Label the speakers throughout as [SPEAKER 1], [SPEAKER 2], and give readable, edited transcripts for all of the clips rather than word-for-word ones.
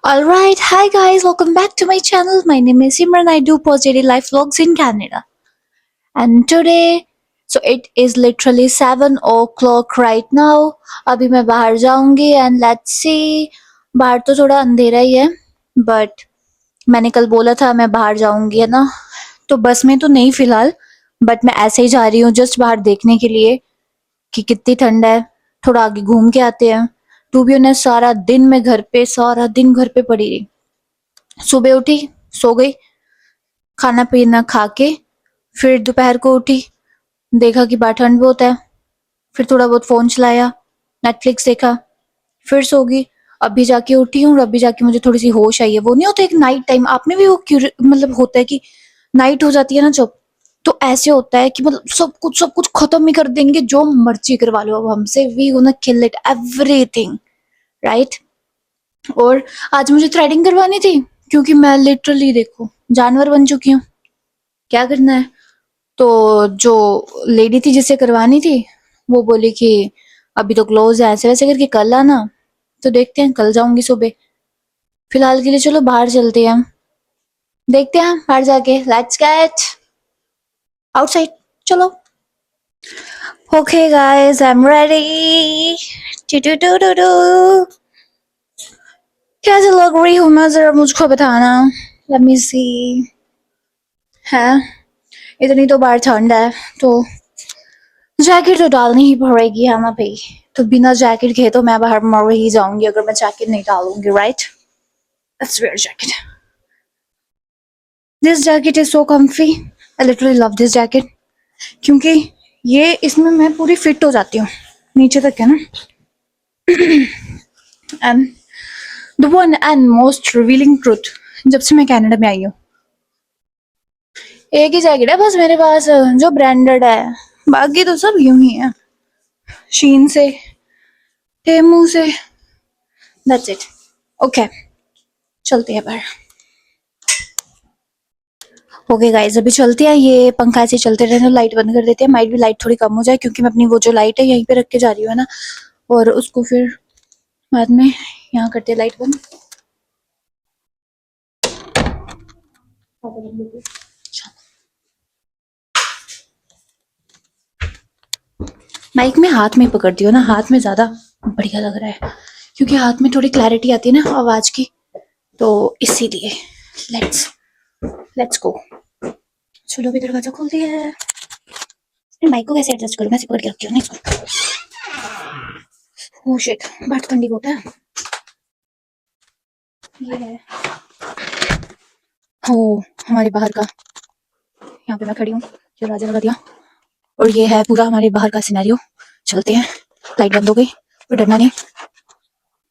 [SPEAKER 1] Alright, hi guys, welcome back to my channel. My name is Simran. I do post daily life vlogs in Canada. And today, so it is literally 7 o'clock right now. अभी मैं बाहर जाऊंगी and let's see. बाहर तो थोड़ा अंधेरा ही है, but मैंने कल बोला था मैं बाहर जाऊंगी है ना, तो बस में तो नहीं फिलहाल, बट मैं ऐसे ही जा रही हूँ जस्ट बाहर देखने के लिए कि कितनी ठंड है। थोड़ा आगे घूम के आते हैं। टू बी ऑनेस्ट सारा दिन घर पे पड़ी रही। सुबह उठी, सो गई, खाना पीना खा के फिर दोपहर को उठी, देखा कि बाहर ठंड बहुत है, फिर थोड़ा बहुत फोन चलाया, नेटफ्लिक्स देखा, फिर सो गई। अभी जाके उठी हूँ और अभी जाके मुझे थोड़ी सी होश आई है। वो नहीं होता एक नाइट टाइम आप में भी वो मतलब होता है कि नाइट हो जाती है ना जब, तो ऐसे होता है कि मतलब सब कुछ खत्म ही कर देंगे, जो मर्जी करवा लो अब हमसे, we gonna kill it everything, right. और आज मुझे थ्रेडिंग करवानी थी क्योंकि मैं लिटरली देखो जानवर बन चुकी हूँ। क्या करना है, तो जो लेडी थी जिससे करवानी थी वो बोली कि अभी तो क्लोज है, ऐसे वैसे करके कल आना। तो देखते हैं, कल जाऊंगी सुबह। फिलहाल के लिए चलो बाहर चलते हैं, देखते हैं बाहर जाके। लेट्स गेट आउटसाइड, चलो। Okay guys, I am ready. कैसे लग रही हूँ मैं, जरा मुझको बताना। लेट मी सी। है, इतनी तो बाहर ठंड है तो जैकेट तो डालनी ही पड़ेगी हमें भाई। तो बिना जैकेट के तो मैं बाहर मर ही जाऊंगी अगर मैं जैकेट नहीं डालूंगी, right. Let's wear jacket. This jacket is so comfy. I literally love this jacket क्योंकि ये इसमें मैं पूरी फिट हो जाती हूँ नीचे तक, है ना। And the one and most revealing truth, जब से मैं कनाडा में आई हूँ एक ही जैकेट है बस मेरे पास जो ब्रांडेड है, बाकी तो सब यूं ही है, शीन से, टेमू से, दैट्स इट। ओके, चलते हैं बाहर। ओके गाइस, अभी चलते हैं। ये पंखा ऐसे चलते रहने दो, लाइट बंद कर देते हैं। माइट भी लाइट थोड़ी कम हो जाए क्योंकि मैं अपनी वो जो लाइट है यहीं पे रख के जा रही हूँ, है ना, और उसको फिर बाद में यहाँ करते हैं लाइट बंद। माइक में हाथ में पकड़ती हो ना, हाथ में ज्यादा बढ़िया लग रहा है क्योंकि हाथ में थोड़ी क्लैरिटी आती है ना आवाज की, तो इसीलिए। Let's let's go. चलो भी दरवाजा खोल दिया है। माइक को कैसे एडजस्ट करूँ, मैं पकड़ के रखी हूँ ना इसको। ओह शिट, बात ठंडी बहुत है। ये है ओ हमारे बाहर का, यहाँ पे मैं खड़ी हूँ, दरवाजा लगा दिया और ये है पूरा हमारे बाहर का सिनेरियो। चलते हैं, लाइट बंद हो गई, कोई डरना नहीं,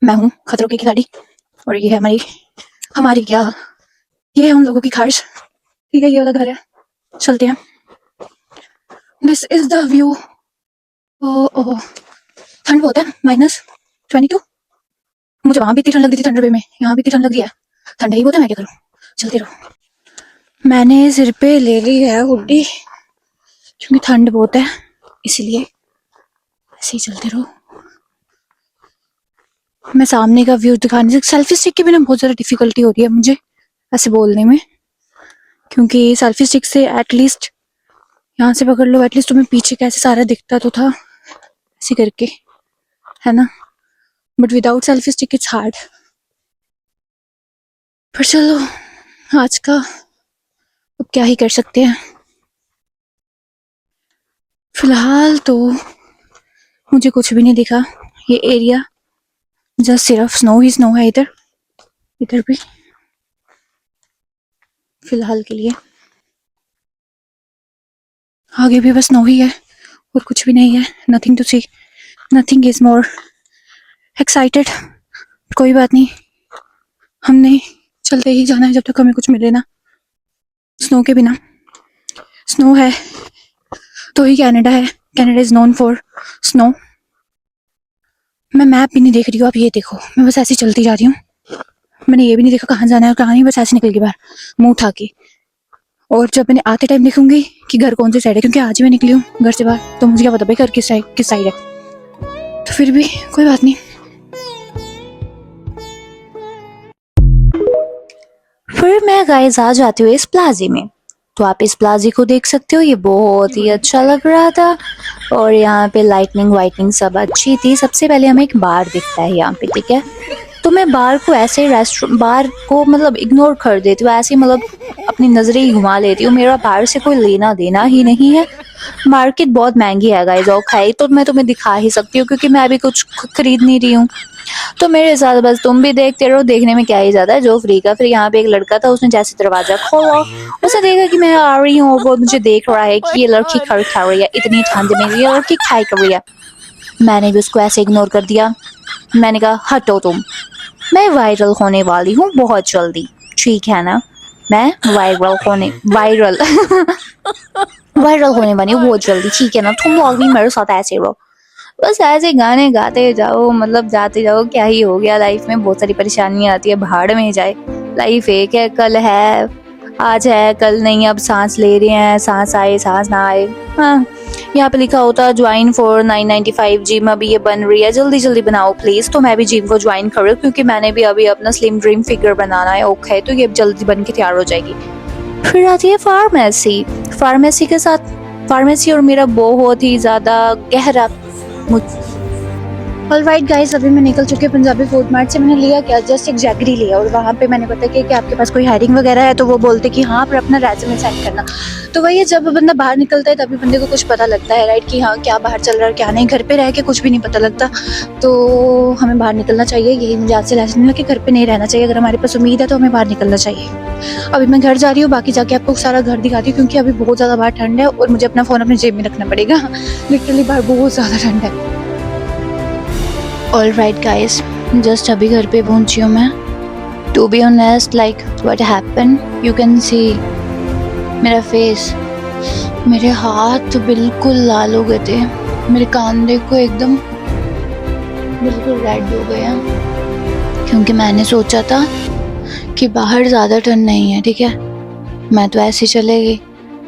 [SPEAKER 1] मैं हूँ खतरों की खिलाड़ी। और ये है हमारी हमारी क्या, ये है उन लोगों की ख्वाहिश। ठीक है, ये वाला घर है। चलते हैं। This is the view. ओह, ठंड बहुत है, -22। मुझे वहां भी इतनी ठंड लग रही थी ठंड में, यहाँ भी इतनी ठंड लग रही है। ठंड ही बहुत है, मैं क्या करूँ। चलते रहो। मैंने सिर पे ले ली है हुड्डी क्योंकि ठंड बहुत है, इसलिए ऐसे ही चलते रहो। मैं सामने का व्यू दिखाने से, सेल्फी स्टिक की भी ना बहुत ज्यादा डिफिकल्टी हो रही है मुझे ऐसे बोलने में, क्योंकि सेल्फी स्टिक से एटलीस्ट यहाँ से पकड़ लो, एटलीस्ट तुम्हें पीछे कैसे सारा दिखता तो था ऐसे करके, है ना, but without selfie stick it's hard. पर चलो, आज का अब क्या ही कर सकते हैं। फिलहाल तो मुझे कुछ भी नहीं दिखा। ये एरिया जस्ट सिर्फ स्नो ही स्नो है इधर, इधर भी फिलहाल के लिए। आगे भी बस स्नो ही है और कुछ भी नहीं है। Nothing to see, nothing is more excited. कोई बात नहीं, हमने चलते ही जाना है जब तक हमें कुछ मिले ना। स्नो के बिना, स्नो है तो ही कनाडा है। Canada is known for snow. मैं मैप भी नहीं देख रही हूँ, आप ये देखो, मैं बस ऐसे चलती जा रही हूँ। मैंने ये भी नहीं देखा कहाँ जाना है और कहाँ नहीं, बस ऐसे निकल गई बाहर मुंह उठा के। और जब मैंने आते टाइम देखूंगी कि घर कौन सी साइड है, क्योंकि आज ही मैं निकली हूँ घर से बाहर, तो मुझे क्या पता भाई घर किस साइड है। तो फिर भी कोई बात नहीं। फिर मैं गाइस आ जाती हूँ इस प्लाजे में। तो आप इस प्लाजे को देख सकते हो, ये बहुत ही अच्छा लग रहा था। और यहाँ पे लाइटनिंग वाइटनिंग सब अच्छी थी। सबसे पहले हमें एक बार दिखता है यहाँ पे, ठीक है। तो मैं बार को ऐसे रेस्टोरेंट बार को मतलब इग्नोर कर देती हूँ, ऐसे मतलब अपनी नजरें ही घुमा लेती हूँ। मेरा बाहर से कोई लेना देना ही नहीं है। मार्केट बहुत महंगी है गाइस, और खाई तो मैं तुम्हें दिखा ही सकती हूँ क्योंकि मैं अभी कुछ खरीद नहीं रही हूँ। तो मेरे साथ बस तुम भी देखते रहो, देखने में क्या ही ज्यादा है, जो फ्री का। फिर यहाँ पे एक लड़का था, उसने जैसे दरवाजा खोला, उसने देखा कि मैं आ रही हूँ और वो मुझे देख रहा है कि ये लड़की खड़ खा रही है इतनी ठंड में, ये लड़की खाई कर रही है। मैंने भी उसको ऐसे इग्नोर कर दिया। मैंने कहा हटो तुम, मैं वायरल होने वाली हूँ बहुत जल्दी, ठीक है ना। मैं वायरल वायरल होने वाली हूँ बहुत जल्दी, ठीक है ना। तुम लोग भी मेरे साथ ऐसे रहो। बस ऐसे गाने गाते जाओ, मतलब जाते जाओ। क्या ही हो गया, लाइफ में बहुत सारी परेशानियां आती है, भाड़ में जाए। लाइफ एक है, कल है, आज है कल नहीं। अब सांस ले रहे हैं, सांस आए सांस ना आए। हाँ, यहाँ पे लिखा होता ज्वाइन फॉर 995 जिम, अभी ये बन रही है, जल्दी जल्दी बनाओ प्लीज। तो मैं भी जिम को ज्वाइन कर रही हूँ क्योंकि मैंने भी अभी अपना स्लिम ड्रीम फिगर बनाना है। ओके, तो ये जल्दी बन के तैयार हो जाएगी। फिर आती है फार्मेसी। फार्मेसी के साथ फार्मेसी और मेरा बहुत ही ज्यादा गहरा। ऑलराइट गाइस, अभी मैं निकल चुकी हूँ पंजाबी फूड मार्ट से। मैंने लिया क्या, जस्ट एक जैगरी लिया। और वहाँ पे मैंने बताया कि आपके पास कोई हायरिंग वगैरह है, तो वो बोलते कि हाँ, पर अपना रेज्यूमे सेंड करना। तो वही है, जब बंदा बाहर निकलता है तभी बंदे को कुछ पता लगता है, राइट, कि हाँ क्या बाहर चल रहा है क्या नहीं। घर पे रह के कुछ भी नहीं पता लगता। तो हमें बाहर निकलना चाहिए, यही मुझे आज से लेसन मिला कि घर पे नहीं रहना चाहिए। अगर हमारे पास उम्मीद है तो हमें बाहर निकलना चाहिए। अभी मैं घर जा रही हूँ, बाकी जाके आपको सारा घर दिखाती हूँ क्योंकि अभी बहुत ज़्यादा बाहर ठंड है और मुझे अपना फ़ोन अपने जेब में रखना पड़ेगा। लिटरली बाहर बहुत ज़्यादा ठंड है। ऑल राइट गाइस, जस्ट अभी घर पे पहुंची हूँ मैं। To be honest, like what happen, you can see मेरा फेस, मेरे हाथ बिल्कुल लाल हो गए थे। मेरे कान देखो एकदम बिल्कुल रेड हो गए हैं क्योंकि मैंने सोचा था कि बाहर ज़्यादा ठंड नहीं है, ठीक है। मैं तो ऐसे चले गई।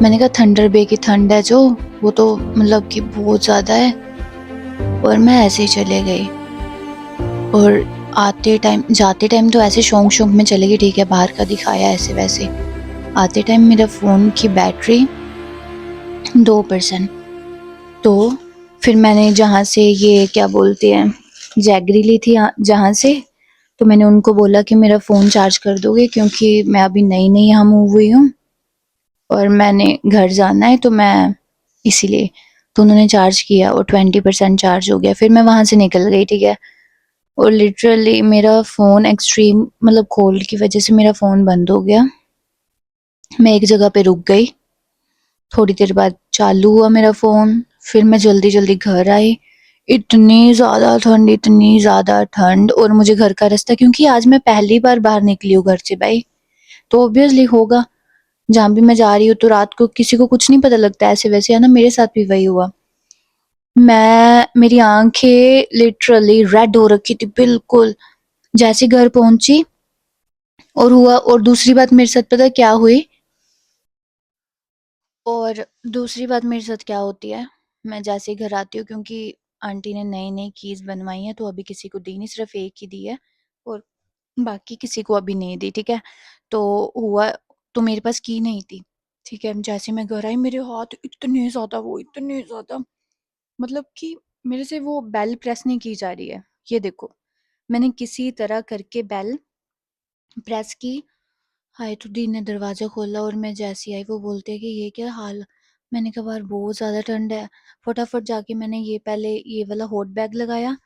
[SPEAKER 1] मैंने कहा थंडर बे की ठंड है जो, वो तो मतलब कि बहुत ज़्यादा है। और मैं ऐसे ही चले गई। और आते टाइम जाते टाइम तो ऐसे शौक शौक में चले गई, ठीक है, बाहर का दिखाया ऐसे वैसे। आते टाइम मेरा फ़ोन की बैटरी 2%। तो फिर मैंने जहाँ से ये क्या बोलते हैं जैगरी ली थी जहाँ से, तो मैंने उनको बोला कि मेरा फ़ोन चार्ज कर दोगे क्योंकि मैं अभी नई नई यहाँ मूव हुई हूँ और मैंने घर जाना है, तो मैं इसीलिए। तो उन्होंने चार्ज किया और 20% चार्ज हो गया। फिर मैं वहाँ से निकल गई, ठीक है। और लिटरली मेरा फ़ोन एक्सट्रीम मतलब कोल्ड की वजह से मेरा फ़ोन बंद हो गया। मैं एक जगह पे रुक गई, थोड़ी देर बाद चालू हुआ मेरा फ़ोन। फिर मैं जल्दी जल्दी घर आई। इतनी ज़्यादा ठंड, इतनी ज़्यादा ठंड। और मुझे घर का रास्ता, क्योंकि आज मैं पहली बार बाहर निकली हूँ घर से भाई, तो ऑब्वियसली होगा जहाँ भी मैं जा रही हूँ तो रात को किसी को कुछ नहीं पता लगता ऐसे वैसे, है ना। मेरे साथ भी वही हुआ। मेरी आंखें लिटरली रेड हो रखी थी बिल्कुल। जैसे घर पहुंची और हुआ, और दूसरी बात मेरे साथ पता है क्या हुई, और दूसरी बात मेरे साथ क्या होती है, मैं जैसे ही घर आती हूँ, क्योंकि आंटी ने नई नई कीज बनवाई है तो अभी किसी को दी नहीं, सिर्फ एक ही दी है और बाकी किसी को अभी नहीं दी, ठीक है। तो हुआ, तो मेरे पास की नहीं थी, ठीक है। जैसे मैं घर आई मेरे हाथ इतने ज्यादा, वो इतने ज्यादा, मतलब कि मेरे से वो बेल प्रेस नहीं की जा रही है। ये देखो, मैंने किसी तरह करके बेल प्रेस की। हाय, तो दी ने दरवाजा खोला और मैं जैसी आई वो बोलते हैं कि ये क्या हाल। मैंने कहा बाहर बहुत ज्यादा ठंड है। फटाफट जाके मैंने ये पहले ये वाला हॉट बैग लगाया,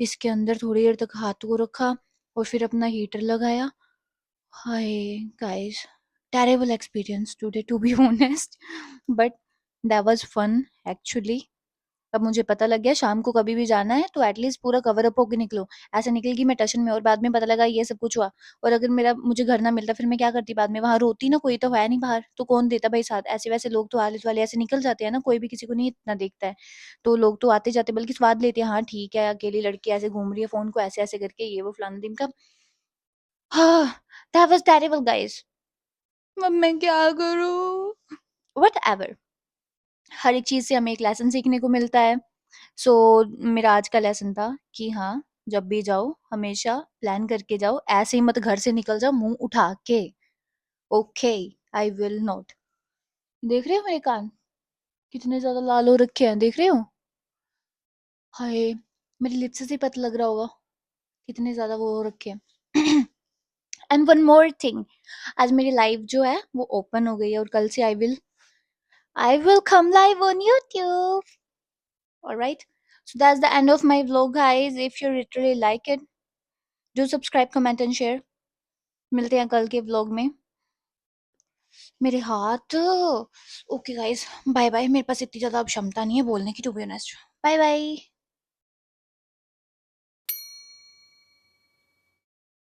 [SPEAKER 1] इसके अंदर थोड़ी देर तक हाथ को रखा और फिर अपना हीटर लगाया। Hi guys, terrible experience today to be honest, but that was fun actually. अब मुझे पता लग गया शाम को कभी भी जाना है तो एटलीस्ट पूरा कवर अप होके निकलो। ऐसे निकल गई मैं टशन में और बाद में पता लगा ये सब कुछ हुआ। और अगर मेरा मुझे घर ना मिलता फिर मैं क्या करती बाद में, वहां रोती ना, कोई तो है नहीं बाहर, तो कौन देता भाई साथ। ऐसे वैसे लोग तो आले वाले ऐसे निकल जाते हैं ना, कोई भी किसी को नहीं इतना देखता है। तो लोग तो आते जाते बल्कि स्वाद लेते हैं, हाँ ठीक है अकेली लड़की ऐसे घूम रही है फोन को ऐसे ऐसे करके, ये वो फलाना दिन का। हाँ, दैट वाज टेरिबल गाइस। अब मैं क्या करूं, वट एवर। हर एक चीज से हमें एक लेसन सीखने को मिलता है। सो मेरा आज का लेसन था कि हाँ, जब भी जाओ हमेशा प्लान करके जाओ, ऐसे ही मत घर से निकल जाओ मुंह उठा के। Okay, I will not. देख रहे हो मेरे कान कितने ज्यादा लाल हो रखे हैं, देख रहे हो? हाय, मेरी लिप्स से पता लग रहा होगा कितने ज्यादा वो हो रखे हैं। एंड वन मोर थिंग, आज मेरी लाइव जो है वो ओपन हो गई है और कल से I will come live on YouTube. Alright. So that's the end of my vlog, guys. If you literally like it, do subscribe, comment and share. मिलते हैं कल के vlog में। मेरे हाथ। Okay guys, bye bye. मेरे पास इतनी ज्यादा अब क्षमता नहीं है बोलने की, to be honest. Bye bye.